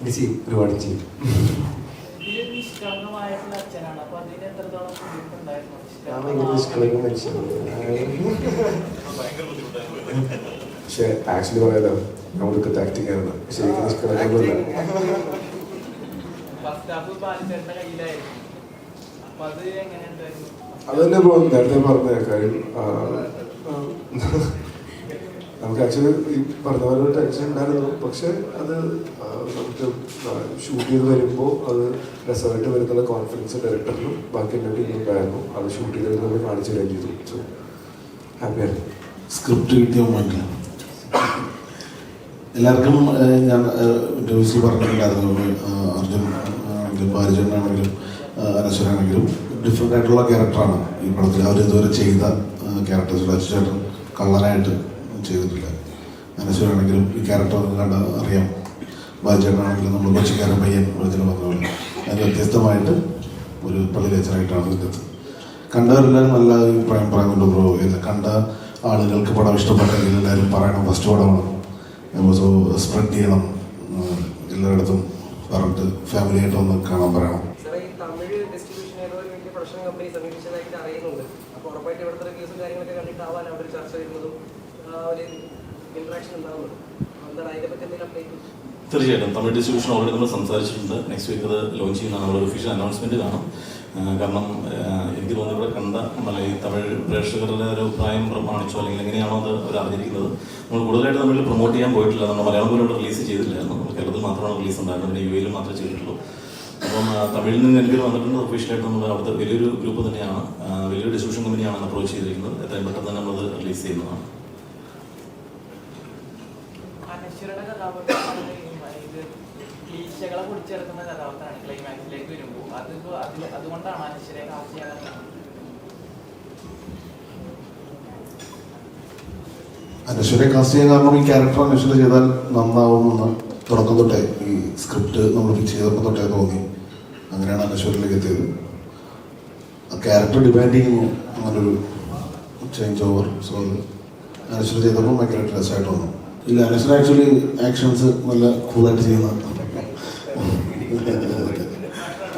ഇനി ചെയ്യും, ഒരുപാട് ചെയ്യും. ഞാൻ ഭയങ്കര നിഷ്കളങ്ക മനുഷ്യനാണ്. പക്ഷെ ആക്ച്വലി പറയാലോ, നമ്മൾക്ക് ആക്ടിങ് ആയിരുന്നു. ശരിക്കും നിഷ്കളങ്കൊന്നുമില്ല. അത് തന്നെ ബ്രോ നേരത്തെ പറഞ്ഞ കാര്യം. നമുക്ക് ആക്ച്വലി ഈ പറഞ്ഞ പോലെ ഒരു ടെൻഷൻ ഉണ്ടായിരുന്നു. പക്ഷെ അത് നമുക്ക് ഷൂട്ട് ചെയ്ത് വരുമ്പോൾ അത് രസമായിട്ട് വരുന്നുള്ള കോൺഫിഡൻസ് ഡയറക്ടറിനും ബാക്കി എൻ്റെ ടീമിനും ഉണ്ടായിരുന്നു. അത് ഷൂട്ട് ചെയ്ത് നമ്മൾ കാണിച്ചു തരാൻ ചെയ്തു. സോ ഹാപ്പിയായിരുന്നു. സ്ക്രിപ്റ്റ് കിട്ടിയ മൊമെന്റിൽ എല്ലാവർക്കും ഞാൻ ഇന്റർവ്യൂസിൽ പറഞ്ഞിട്ടുണ്ടായിരുന്നു, അർജുൻ ബാലചന്ദ്രനാണെങ്കിലും അനശ്വരാണെങ്കിലും ഡിഫറെൻ്റ് ആയിട്ടുള്ള ക്യാരക്ടറാണ് ഈ പടത്തിൽ അവർ ഇതുവരെ ചെയ്ത ക്യാരക്ടേഴ്സ്. അച്ഛൻ കള്ളനായിട്ട് ചെയ്തിട്ടില്ല. അനശ്വരാണെങ്കിലും ഈ ക്യാരക്ടർ കണ്ട അറിയാം. ബാലചേട്ടനാണെങ്കിലും നമ്മൾ കൊച്ചിക്കാരൻ പയ്യൻ വിളിച്ചിട്ട് പറഞ്ഞ പോലെ അത് വ്യത്യസ്തമായിട്ട് ഒരു പള്ളിയിലച്ചനായിട്ടാണ് ഇതിൻ്റെ കണ്ടവരെല്ലാവരും നല്ല അഭിപ്രായം പറയുന്നുണ്ട് ബ്രോ. കണ്ട ആളുകൾക്ക് പടം ഇഷ്ടപ്പെട്ടെങ്കിൽ എല്ലാവരും പറയണം, ഫസ്റ്റ് പടമാണ്, സോ സ്പ്രെഡ് ചെയ്യണം, എല്ലായിടത്തും പറഞ്ഞിട്ട് ഫാമിലിയായിട്ട് ഒന്ന് കാണാൻ പറയണം. തമിഴ് ഡിസ്ട്രിബ്യൂഷൻ ഏതോ ഒരു വലിയ പ്രൊഡക്ഷൻ കമ്പനി സമീപിച്ചതായിട്ട് അറിയുന്നുണ്ട്. അപ്പോൾ ഉറപ്പായിട്ട് ഇവിടുത്തെ റിവ്യൂസും കാര്യങ്ങളൊക്കെ കണ്ടിട്ടാവാൻ അവർ ചർച്ച വരുന്നതും ഒരു ഇൻട്രാക്ഷൻ ഉണ്ടാവുന്നത്. എന്താണ് അതിനെപ്പറ്റി എന്തെങ്കിലും അപ്ഡേറ്റ്? തീർച്ചയായിട്ടും തമിഴ് ഡിസ്ട്രിബ്യൂഷൻ ഓൾറെഡി നമ്മൾ സംസാരിച്ചിട്ടുണ്ട്. നെക്സ്റ്റ് വീക്ക് അത് ലോഞ്ച് ചെയ്യുന്ന നമ്മളൊരു ഒഫീഷ്യൽ അനൗൺസ്മെൻറ്റ് കാണാം. കാരണം എനിക്ക് തോന്നുന്നു ഇവിടെ കണ്ട ഈ തമിഴ് പ്രേക്ഷകരുടെ ഒരു പ്രായം പ്രമാണിച്ചോ അല്ലെങ്കിൽ എങ്ങനെയാണോ അത് അവർ അറിഞ്ഞിരിക്കുന്നത്. നമ്മൾ കൂടുതലായിട്ട് തമിഴിൽ പ്രൊമോട്ട് ചെയ്യാൻ പോയിട്ടില്ല. നമ്മൾ മലയാളം പോലും റിലീസ് ചെയ്തില്ലായിരുന്നു. നമ്മൾ കേരളത്തിൽ മാത്രമാണ് റിലീസ് ഉണ്ടായിരുന്നത്, പിന്നെ യു എയിൽ മാത്രമേ ചെയ്തിട്ടുള്ളൂ. അപ്പം തമിഴിൽ നിന്ന് എനിക്ക് വന്നിട്ടുണ്ട്. ഒഫീഷ്യലായിട്ട് നമ്മൾ അവിടുത്തെ വലിയൊരു ഗ്രൂപ്പ് തന്നെയാണ്, വലിയൊരു ഡിസ്ട്രിബ്യൂഷൻ കമ്പനിയാണ് അപ്രോച്ച് ചെയ്തിരിക്കുന്നത്. എത്രയും പെട്ടെന്ന് തന്നെ നമ്മളത് റിലീസ് ചെയ്യുന്നതാണ്. ക്ലീശകളെ കുടിച്ചെടുക്കുന്ന കഥാപാത്രമാണ് ക്ലൈമാക്സിലേക്ക് വരുമ്പോൾ. അതുകൊണ്ടാണ് അനശ്വരയെ കാസ്റ്റ് ചെയ്യാൻ. അനശ്വരയെ കാസ്റ്റ് ചെയ്യാൻ കാരണം ഈ ക്യാരക്ടർ അനശ്വര ചെയ്താൽ നന്നാവുമെന്ന് തുടക്കം തൊട്ടേ ഈ സ്ക്രിപ്റ്റ് നമ്മൾ ഫിക്സ് ചെയ്തപ്പോൾ തൊട്ടേ തോന്നി. അങ്ങനെയാണ് അനശ്വരയിലേക്ക് എത്തിയത്. ആ ക്യാരക്ടർ ഡിമാൻഡ് ചെയ്യുന്നു അങ്ങനൊരു ചേഞ്ച് ഓവർ. സോ അനശ്വര ചെയ്തപ്പോൾ ഭയങ്കര രസമായിട്ട് വന്നു. ഇല്ല, അനശ്വര ആക്ച്വലി ആക്ഷൻസ് നല്ല കൂളായിട്ട് ചെയ്യുന്ന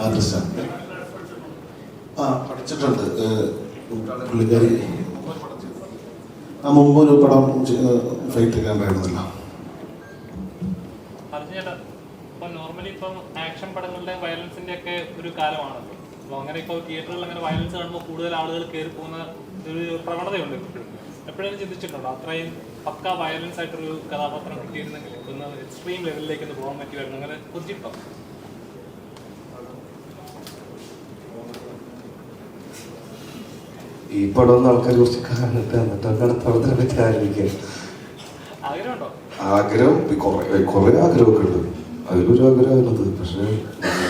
ആർട്ടിസ്റ്റാണ്. പഠിച്ചിട്ടുണ്ട് പുള്ളിക്കാരി. മുമ്പ് ഒരു പടം ഫൈറ്റ് ഒക്കെ ഉണ്ടായിരുന്നില്ല. നോർമലി ഇപ്പം ആക്ഷൻ പടങ്ങളുടെ വയലൻസിന്റെ ഒക്കെ ഒരു കാലമാണല്ലോ. അപ്പോൾ അങ്ങനെ ഇപ്പോൾ തിയേറ്ററിൽ അങ്ങനെ വയലൻസ് കാണുമ്പോൾ കൂടുതൽ ആളുകൾ കയറി പോകുന്ന ഒരു പ്രവണതയുണ്ട്. എപ്പോഴും ചിന്തിച്ചിട്ടുണ്ടോ അത്രയും പക്ക വയലൻസ് ആയിട്ടൊരു കഥാപാത്രം കിട്ടിയിരുന്നെങ്കിൽ ഒന്ന് എക്സ്ട്രീം ലെവലിലേക്ക് ഒന്ന് പോകാൻ പറ്റുമായിരുന്നു? അങ്ങനെ കുറിച്ചിട്ടോ? ഈ പടം ഒന്ന് ആൾക്കാർ കുറച്ച് കാണിട്ട് എന്നിട്ടൊക്കെ പടത്തിനെ പറ്റി ആലോചിക്കാൻ ആഗ്രഹം. കുറെ ആഗ്രഹമൊക്കെ ഉണ്ട്, അതിലൊരു ആഗ്രഹമായിരുന്നത്. പക്ഷെ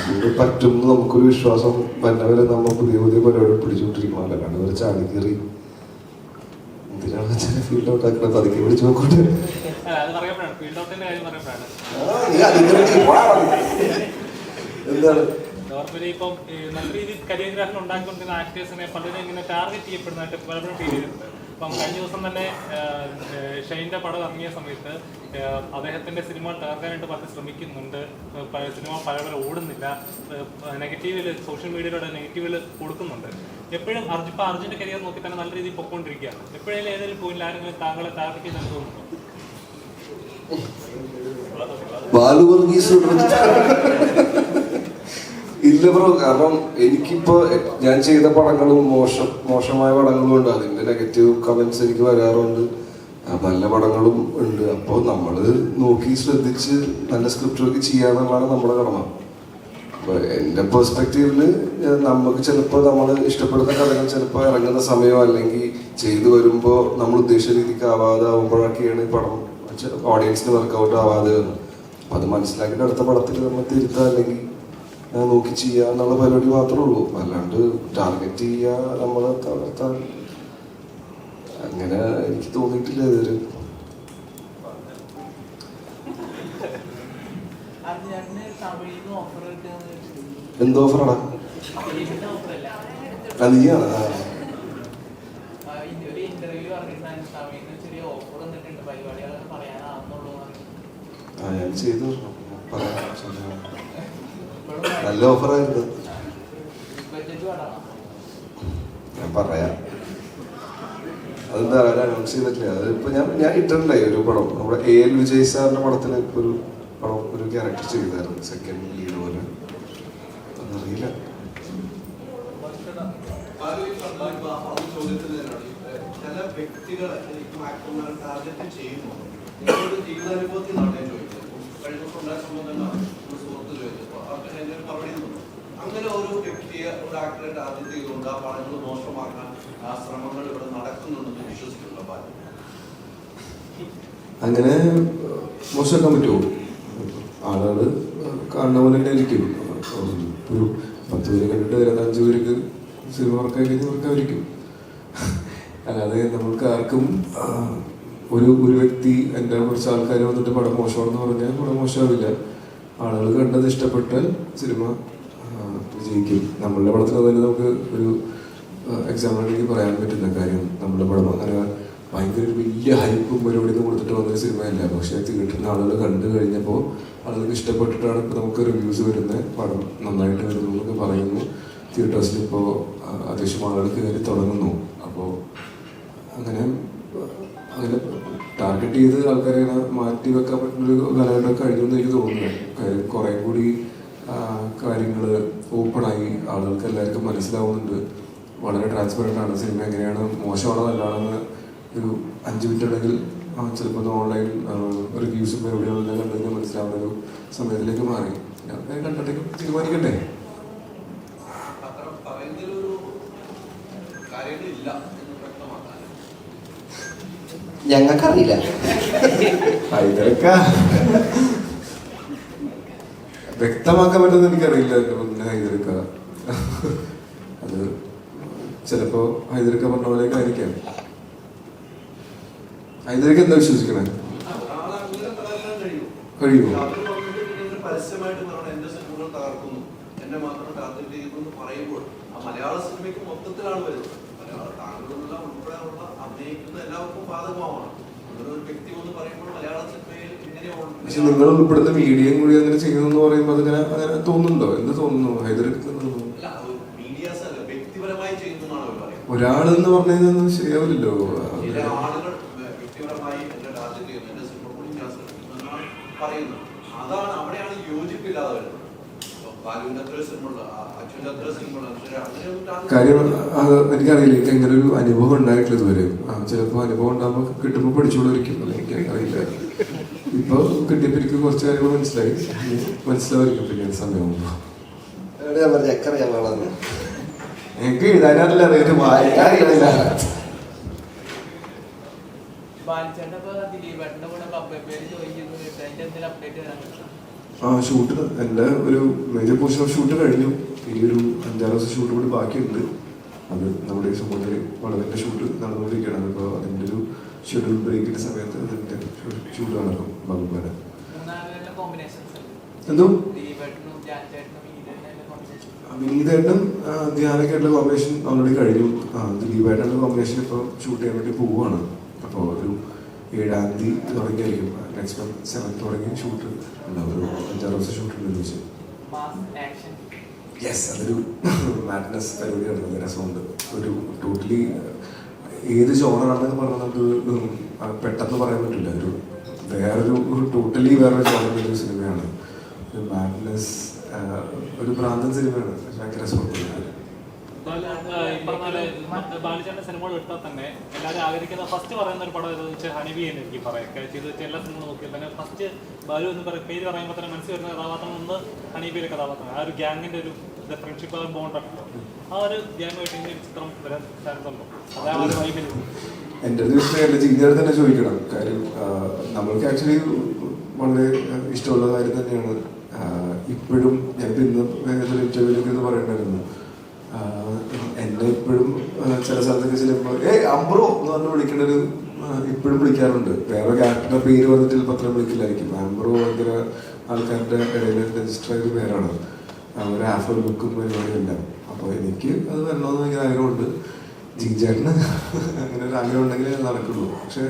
നമുക്ക് പറ്റും നമുക്കൊരു വിശ്വാസം വന്നവരെ നമ്മൾ പുതിയ പുതിയ പരിപാടി പിടിച്ചുകൊണ്ടിരിക്കണമല്ലോ. അല്ലാണ്ട് ഒരു ചാടി കയറി എന്തിനാണ് ഫീൽഡ് ഔട്ട് ആക്കണത്? പതുക്കെ പിടിച്ചു നോക്കട്ടെ. എന്താണ് നോർമലി ഇപ്പം നല്ല രീതിയിൽ കരിയർ ഗ്രാഫിൽ ഉണ്ടാക്കിക്കൊണ്ടിരുന്ന ആക്ടേഴ്സിനെ പലരും ഇങ്ങനെ ടാർഗറ്റ് ചെയ്യപ്പെടുന്നതായിട്ട് പലപ്പോഴും ഫീൽ ചെയ്തിട്ടുണ്ട്. ഇപ്പം കഴിഞ്ഞ ദിവസം തന്നെ ഷെയ്ൻ്റെ പടം ഇറങ്ങിയ സമയത്ത് അദ്ദേഹത്തിൻ്റെ സിനിമ തകർക്കാനായിട്ട് പലരും ശ്രമിക്കുന്നുണ്ട്. സിനിമ പല ഓടുന്നില്ല, നെഗറ്റീവിൽ സോഷ്യൽ മീഡിയയിലൂടെ നെഗറ്റീവിൽ കൊടുക്കുന്നുണ്ട്. എപ്പോഴും ഇപ്പം അർജുൻ്റെ കരിയർ നോക്കി തന്നെ നല്ല രീതിയിൽ പൊയ്ക്കൊണ്ടിരിക്കുകയാണ്. എപ്പോഴെങ്കിലും ഏതെങ്കിലും പോയിന്റ് ആരെങ്കിലും താങ്കളെ ടാർഗറ്റ് ചെയ്ത് തോന്നുന്നുണ്ടോ? ഇല്ല ബ്രോ, കാരണം എനിക്കിപ്പോ ഞാൻ ചെയ്ത പടങ്ങളും മോശമായ പടങ്ങളും ഉണ്ട്. അതിന്റെ നെഗറ്റീവ് കമന്റ്സ് എനിക്ക് വരാറുണ്ട്. നല്ല പടങ്ങളും ഉണ്ട്. അപ്പോൾ നമ്മൾ നോക്കി ശ്രദ്ധിച്ച് നല്ല സ്ക്രിപ്റ്റൊക്കെ ചെയ്യാന്നുള്ളതാണ് നമ്മുടെ കടമ. അപ്പോൾ എൻ്റെ പെർസ്പെക്റ്റീവില് നമുക്ക് ചിലപ്പോൾ നമ്മൾ ഇഷ്ടപ്പെടുന്ന കഥകൾ ചിലപ്പോൾ ഇറങ്ങുന്ന സമയം അല്ലെങ്കിൽ ചെയ്തു വരുമ്പോൾ നമ്മൾ ഉദ്ദേശിച്ച രീതിക്ക് ആവാതെ ആവുമ്പോഴൊക്കെയാണ് ഈ പടം ഓഡിയൻസിന് വർക്കൗട്ട് ആവാതെ വരുന്നത്. അപ്പം അത് മനസ്സിലാക്കിയിട്ട് അടുത്ത പടത്തിൽ നമ്മൾ തിരുത്താം അല്ലെങ്കിൽ നോക്കി ചെയ്യുക എന്നുള്ള പരിപാടി മാത്രമേ ഉള്ളൂ. അല്ലാണ്ട് ടാർഗറ്റ് ചെയ്യുക നമ്മളെ തളർത്താൻ അങ്ങനെ എനിക്ക് തോന്നിയിട്ടില്ല ഇതൊരു. എന്തോ ഓഫറാടാ? നീയാണ് ഞാൻ ചെയ്തു പറയാം. നല്ല ഓഫറായിരുന്നു, ഞാൻ പറയാം. അതെന്താ അനൗൺസ് ചെയ്തിട്ടില്ല. അതിപ്പോ ഞാൻ ഇട്ടിട്ടുണ്ടായി ഒരു പടം, നമ്മുടെ AL വിജയ് സാറിന്റെ പടത്തിൽ ഒരു പടം ഒരു ക്യാരക്ടർ ചെയ്തായിരുന്നു, സെക്കൻഡ് ലീഡ് പോലെ. അതറിയില്ല. ചില വ്യക്തികളെ ശരിക്കും ആക്ടർമാരെ ടാർഗറ്റ് ചെയ്യുന്നു. നിങ്ങളുടെ ജീവിതാനുഭവത്തിലാണ് ഞാൻ ചോദിച്ചത്. കഴിഞ്ഞ ദിവസം ഉണ്ടായ സംഭവം തന്നെ ഒരു സുഹൃത്ത് ചോദിച്ചപ്പോൾ അവർക്ക് എൻ്റെ ഒരു മറുപടി തന്നു. അങ്ങനെ ഒരു വ്യക്തിയെ ഒരു ആക്ടറെ ടാർഗറ്റ് ചെയ്തുകൊണ്ട് ആ പടങ്ങൾ മോശമാക്കാൻ ആ ശ്രമങ്ങൾ ഇവിടെ നടക്കുന്നുണ്ടെന്ന് വിശ്വസിക്കുന്നുണ്ടോ? അങ്ങനെ മോശമാക്കാൻ പറ്റുമോ? ആളുകൾ കാണുന്ന പോലെ തന്നെ ആയിരിക്കും. ഒരു 10 പേര് കണ്ടിട്ട് 25 പേർക്ക് സിനിമ വർക്കായി കഴിഞ്ഞവർക്കായിരിക്കും. അല്ലാതെ നമ്മൾക്ക് ആർക്കും ഒരു വ്യക്തി എൻ്റെ കുറച്ച് ആൾക്കാർ വന്നിട്ട് പടം മോശമാണെന്ന് പറഞ്ഞാൽ പടം മോശമാവില്ല. ആളുകൾ കണ്ടത് ഇഷ്ടപ്പെട്ടാൽ സിനിമ വിജയിക്കും. നമ്മളുടെ പടത്തിൽ തന്നെ നമുക്ക് ഒരു എക്സാമ്പിളിലേക്ക് പറയാൻ പറ്റുന്ന കാര്യം, നമ്മളുടെ പടം അങ്ങനെ ഭയങ്കര ഒരു വലിയ ഹൈപ്പും പരിപാടിയൊന്നും കൊടുത്തിട്ട് വന്നൊരു സിനിമയല്ല. പക്ഷേ തിയേറ്ററിൽ ആളുകൾ കണ്ടു കഴിഞ്ഞപ്പോൾ ആളുകൾക്ക് ഇഷ്ടപ്പെട്ടിട്ടാണ് ഇപ്പോൾ നമുക്ക് റിവ്യൂസ് വരുന്നത്. പടം നന്നായിട്ട് വരുന്നു എന്നൊക്കെ പറയുന്നു. തിയേറ്റേഴ്സിൽ ഇപ്പോൾ അത്യാവശ്യം ആളുകൾ കയറി തുടങ്ങുന്നു. അപ്പോൾ അങ്ങനെ ടാർഗറ്റ് ചെയ്ത് ആൾക്കാരെ മാറ്റി വെക്കാൻ പറ്റുന്നൊരു കാലഘട്ടം കഴിഞ്ഞു എന്ന് എനിക്ക് തോന്നുന്നു. കാര്യം കുറേ കൂടി കാര്യങ്ങൾ ഓപ്പണായി, ആളുകൾക്ക് എല്ലാവർക്കും മനസ്സിലാവുന്നുണ്ട്. വളരെ ട്രാൻസ്പെറൻ്റ് ആണ് സിനിമ എങ്ങനെയാണ്, മോശമാണോ നല്ലതാണെന്ന് ഒരു 5 മിനിറ്റ് ഉണ്ടെങ്കിൽ ചിലപ്പോൾ ഓൺലൈൻ റിവ്യൂസും പരിപാടികളെല്ലാം കണ്ടു കഴിഞ്ഞാൽ മനസ്സിലാവുന്ന ഒരു സമയത്തിലേക്ക് മാറി. കണ്ടിട്ടേക്കും തീരുമാനിക്കണ്ടേ? ഞങ്ങൾക്കറിയില്ല. വ്യക്തമാക്കാൻ പറ്റുമെന്ന് എനിക്കറിയില്ല. ഹൈദരക്ക അത് ചിലപ്പോ ഹൈദരക്ക പറഞ്ഞ പോലെയൊക്കെ ആയിരിക്കാം. ഹൈദരക്ക എന്താ വിശ്വസിക്കണേ? കഴിയുമോ? പരസ്യമായിട്ട് എന്റെ സിനിമകൾ തകർക്കുന്നു, എന്നെ മാത്രം ടാർഗറ്റ് ചെയ്യുന്നു എന്ന് പറയുമ്പോൾ ആ മലയാള സിനിമയ്ക്ക് മൊത്തത്തിലാണ് വരുന്നത്. മലയാള താങ്കളുള്ള ഉൾപ്പെടെയുള്ള അഭിനയിക്കുന്ന എല്ലാവർക്കും ബാധകമാണ്. അങ്ങനെ ഒരു വ്യക്തി എന്ന് പറയുമ്പോൾ മലയാള സിനിമയിൽ ഇങ്ങനെയുണ്ട്. പക്ഷെ നിങ്ങൾ ഉൾപ്പെടുന്ന മീഡിയയും കൂടി അങ്ങനെ ചെയ്യുന്നു പറയുമ്പോൾ അങ്ങനെ തോന്നുന്നുണ്ടോ? എന്ത് തോന്നുന്നു ഹൈദരക്ക? മീഡിയാസ് അല്ല, വ്യക്തിപരമായി ചെയ്യുന്നതാണ് അവർ പറയുന്നത്. ഒരാളെന്ന് പറഞ്ഞു കഴിഞ്ഞാൽ ശരിയാവില്ലല്ലോ. ചില ആളുകൾ വ്യക്തിപരമായി എന്റെ ടാർഗറ്റ് ചെയ്യുന്നു, എന്റെ സിനിമ കൂടി ഞാൻ ശ്രമിക്കുന്നു എന്നാണ് പറയുന്നത്. അതാണ് അവിടെയാണ് യോജിപ്പില്ലാതെ വരുന്നത്. ബാലുവിന്റെ അത്ര സിനിമ, അച്ഛൻ്റെ അത്ര സിനിമ, കാര്യം എനിക്കറിയില്ല. എനിക്ക് അങ്ങനെ ഒരു അനുഭവം ഉണ്ടായിട്ടില്ല ഇതുവരെ. ചിലപ്പോൾ അനുഭവം ഉണ്ടാകുമ്പോൾ കിട്ടുമ്പോൾ പഠിച്ചുകൊണ്ടിരിക്കും. എനിക്ക് അറിയില്ല. ഇപ്പൊ കിട്ടിയപ്പോ എനിക്ക് കുറച്ച് കാര്യങ്ങൾ മനസ്സിലായിരിക്കും പിന്നെ സമയമാകുമ്പോ. എനിക്ക് എഴുതാനറിയില്ല, അതായത് വായിക്കാറില്ല. ഷൂട്ട് എൻ്റെ ഒരു മേജർ പോർഷൻ ഓഫ് ഷൂട്ട് കഴിഞ്ഞു. ഇനിയൊരു 5-6 ദിവസം ഷൂട്ട് കൂടി ബാക്കിയുണ്ട്. അത് നമ്മുടെ ഈ സമൂഹത്തിൽ വളരെ ഷൂട്ട് നടന്നുകൊണ്ടിരിക്കുകയാണ്. അപ്പോൾ അതിൻ്റെ ഒരു ഷെഡ്യൂൾ ബ്രേക്കിന്റെ സമയത്ത് അതിൻ്റെ ഷൂട്ട് നടക്കും. എന്തോ വിനീതേട്ടനും ധ്യാനൊക്കെയായിട്ടുള്ള കോമ്പിനേഷൻ ഓൾറെഡി കഴിഞ്ഞു. ദിലീപായിട്ടുള്ള കോമ്പിനേഷൻ ഇപ്പോൾ ഷൂട്ട് ചെയ്യാൻ വേണ്ടി പോവുകയാണ്. അപ്പോൾ ഒരു 7-ാം തീയതി തുടങ്ങിയായിരിക്കും. നെക്സ്റ്റ് മന്ത് 7th തുടങ്ങി ഷൂട്ട് ഉണ്ടാവും. ഒരു 5-6 ദിവസം ഷൂട്ട് ഉണ്ടെന്ന് വെച്ചാൽ യെസ്, അതൊരു മാഡ്നസ് പരിപാടിയാണ്. നല്ല രസമുണ്ട്. ഒരു ടോട്ടലി ഏത് ജോണറാണെന്ന് പറഞ്ഞാൽ നമുക്ക് പെട്ടെന്ന് പറയാൻ പറ്റില്ല. ഒരു ടോട്ടലി വേറൊരു ജോണറിൻ്റെ ഒരു സിനിമയാണ്. ഒരു മാഡ്നസ്, ഒരു ഭ്രാന്തൻ സിനിമയാണ്. ഭയങ്കര രസമുണ്ട്. ബാലിച്ചേട്ടൻ്റെ സിനിമകൾ എടുത്താൽ തന്നെ എല്ലാവരും ആഗ്രഹിക്കുന്ന ഫസ്റ്റ് പറയുന്ന ഒരു പടം ഏതെന്ന് വെച്ചാൽ ഹണിബി എന്ന് എനിക്ക് പറയാം. ചെയ്ത് വെച്ചാൽ എല്ലാ സിനിമ നോക്കിയാൽ തന്നെ ഫസ്റ്റ് ബാലു എന്ന് പേര് പറയുമ്പോൾ തന്നെ മനസ്സിൽ വരുന്ന കഥാപാത്രം ഒന്ന് ഹണിബിയിലെ കഥാപാത്രമാണ്. ആ ഒരു ഗ്യാങ്ങിൻ്റെ ഒരു ഫ്രണ്ട്ഷിപ്പ്, ആ ബോണ്ടല്ലോ. ആ ഒരു ഗ്യാങ്ങുമായിട്ട് ഇങ്ങനെ ഒരു ചിത്രം വരാൻ ചാൻസ് ഉണ്ടോ? അതാ ഒരു വൈബിൽ എൻ്റെ ഒരു വിഷയമല്ല, ജിഗ്ഗർ തന്നെ ചോദിക്കണം. കാര്യം നമ്മൾക്ക് ആക്ച്വലി വളരെ ഇഷ്ടമുള്ള കാര്യം തന്നെയാണ്. ഇപ്പോഴും ഞങ്ങൾക്ക് ഇന്ന് ഇന്റർവ്യൂലൊക്കെ ഇത് പറയണ്ടായിരുന്നു. എന്നെ ഇപ്പോഴും ചില സ്ഥലത്തൊക്കെ ചിലപ്പോൾ അംബ്രോ എന്ന് പറഞ്ഞ് വിളിക്കേണ്ടൊരു ഇപ്പോഴും വിളിക്കാറുണ്ട്. വേറെ ക്യാരക്ടറിന്റെ പേര് പറഞ്ഞിട്ട് ചിലപ്പോൾ അത്ര വിളിക്കില്ലായിരിക്കും. ആംബ്രോ ഭയങ്കര ആൾക്കാരുടെ ഇടയിൽ രജിസ്റ്റർ ചെയ്ത പേരാണ്. ഒരു ആഫർ ബുക്കും പരിപാടിയല്ല. അപ്പോൾ എനിക്ക് അത് വരണമെന്ന് ഭയങ്കര ആഗ്രഹമുണ്ട്. ജിജേട്ടന് അങ്ങനെ ഒരു ആഗ്രഹം ഉണ്ടെങ്കിൽ അത് നടക്കുള്ളൂ. പക്ഷെ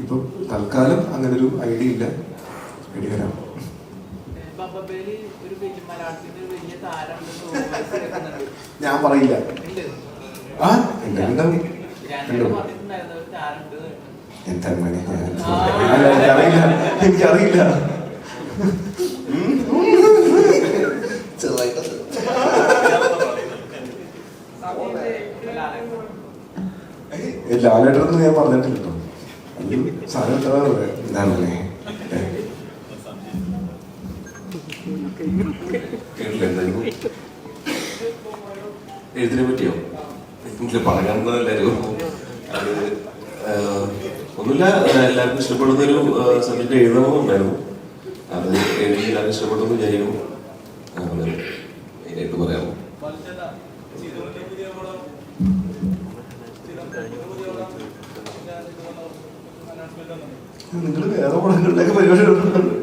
ഇപ്പം തൽക്കാലം അങ്ങനെ ഒരു ഐഡിയ ഇല്ല. ഐഡിയ വരാം. ഞാൻ പറയില്ല. എന്താ എനിക്കറിയില്ല. ലാലേട്ടനൊന്നും ഞാൻ പറഞ്ഞിട്ടില്ല കേട്ടോ. സാധനം എന്താണല്ലേ എഴുതിനെ പറ്റിയോ? എനിക്ക് പറയാവുന്നതല്ലായിരുന്നു. അത് ഒന്നുമില്ല, എല്ലാവർക്കും ഇഷ്ടപ്പെടുന്നൊരു സബ്ജക്റ്റ് എഴുതണമെന്നുണ്ടായിരുന്നു. അത് എഴുതി എല്ലാവരും ഇഷ്ടപ്പെടുമെന്ന് വിചാരിക്കും. മെയിനായിട്ട് പറയാമോ? നിങ്ങൾ വേറെ പടങ്ങളിലൊക്കെ പരിപാടി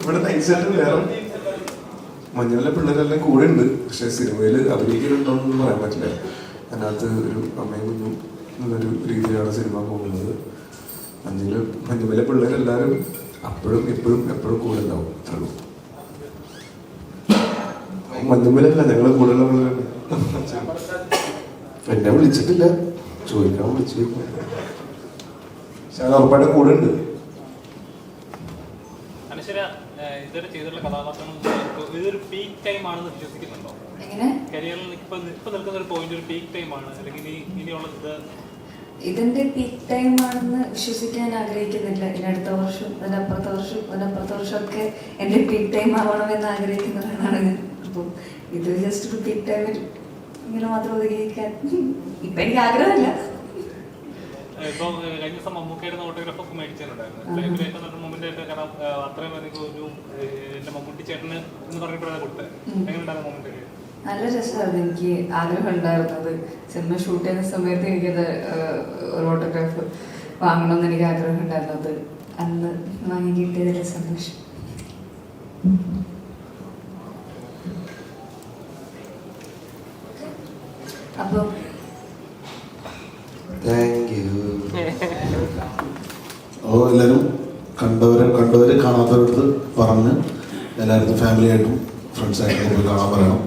ഇവിടെ നൈസായിട്ട് വേറെ മഞ്ഞുള്ള പിള്ളേരെല്ലാം കൂടെ ഉണ്ട്. പക്ഷെ സിനിമയിൽ അഭിനയിക്കുന്നുണ്ടോന്നൊന്നും പറയാൻ പറ്റില്ല. അതിനകത്ത് ഒരു അമ്മയും കുഞ്ഞും എന്നുള്ളൊരു രീതിയിലാണ് സിനിമ പോകുന്നത്. മഞ്ഞുമല പിള്ളേരെല്ലാവരും അപ്പോഴും എപ്പോഴും കൂടെ ഉണ്ടാവും. അത്രയുള്ളൂ. മഞ്ഞുമലല്ല, ഞങ്ങളെ കൂടെയുള്ള പിള്ളേരുണ്ട്. എന്നെ വിളിച്ചിട്ടില്ല, ചോദിക്കാൻ വിളിച്ചു. പക്ഷെ അത് ഉറപ്പായിട്ടും കൂടെ ഉണ്ട്. ഇതുവരെ ചെയ്തിട്ടുള്ള കഥാപാത്രങ്ങൾ ഇതൊരു പീക്ക് ടൈം ആണെന്ന് വിശ്വസിക്കുന്നുണ്ടോ? കരിയറിൽ ഇപ്പൊ നിൽക്കുന്ന ഒരു പോയിന്റ് ഒരു പീക്ക് ടൈം ആണ്, അല്ലെങ്കിൽ ഇനിയുള്ളത് ഇതിന്റെ പീക്ക് ടൈം ആണെന്ന് വിശ്വസിക്കാൻ ആഗ്രഹിക്കുന്നില്ല. ഇനി അടുത്ത വർഷം, അതിനപ്പുറത്തെ വർഷമൊക്കെ എന്റെ പീക്ക് ടൈം ആവണമെന്ന് ആഗ്രഹിക്കുന്നവരാണ് ഞാൻ. അപ്പം ഇത് ജസ്റ്റ് ഒരു പീക്ക് ടൈമിൽ ഇങ്ങനെ മാത്രം ഒതുങ്ങിയിരിക്കാൻ ഇപ്പൊ എനിക്ക് ആഗ്രഹമില്ല. ഇപ്പൊ കഴിഞ്ഞ ദിവസം മമ്മൂക്കയുടെ ഓട്ടോഗ്രാഫൊക്കെ മേടിച്ചിട്ടുണ്ടായിരുന്നു. മമ്മൂന്റെ കാരണം അത്രയും എനിക്ക് ഒരു എന്റെ മമ്മൂട്ടി ചേട്ടന് എന്ന് പറഞ്ഞിട്ട് കൊടുത്തത്. എങ്ങനെയുണ്ടായിരുന്നു മമ്മൂട്ടി? നല്ല രസമായിരുന്നു. എനിക്ക് ആഗ്രഹം ഉണ്ടായിരുന്നത് സിനിമ ഷൂട്ട് ചെയ്യുന്ന സമയത്ത് എനിക്കത് ഒരു ഓട്ടോഗ്രാഫ് വാങ്ങണമെന്ന് എനിക്ക് ആഗ്രഹം ഉണ്ടായിരുന്നത്. അന്ന് വാങ്ങി കിട്ടിയതിൽ സന്തോഷം. അപ്പോൾ എല്ലാവരും കണ്ടവര് കാണാത്തവരടുത്ത് പറഞ്ഞ് എല്ലാവരും ഫാമിലിയായിട്ടും ഫ്രണ്ട്സായിട്ടും പോയി കാണാൻ പറയണം.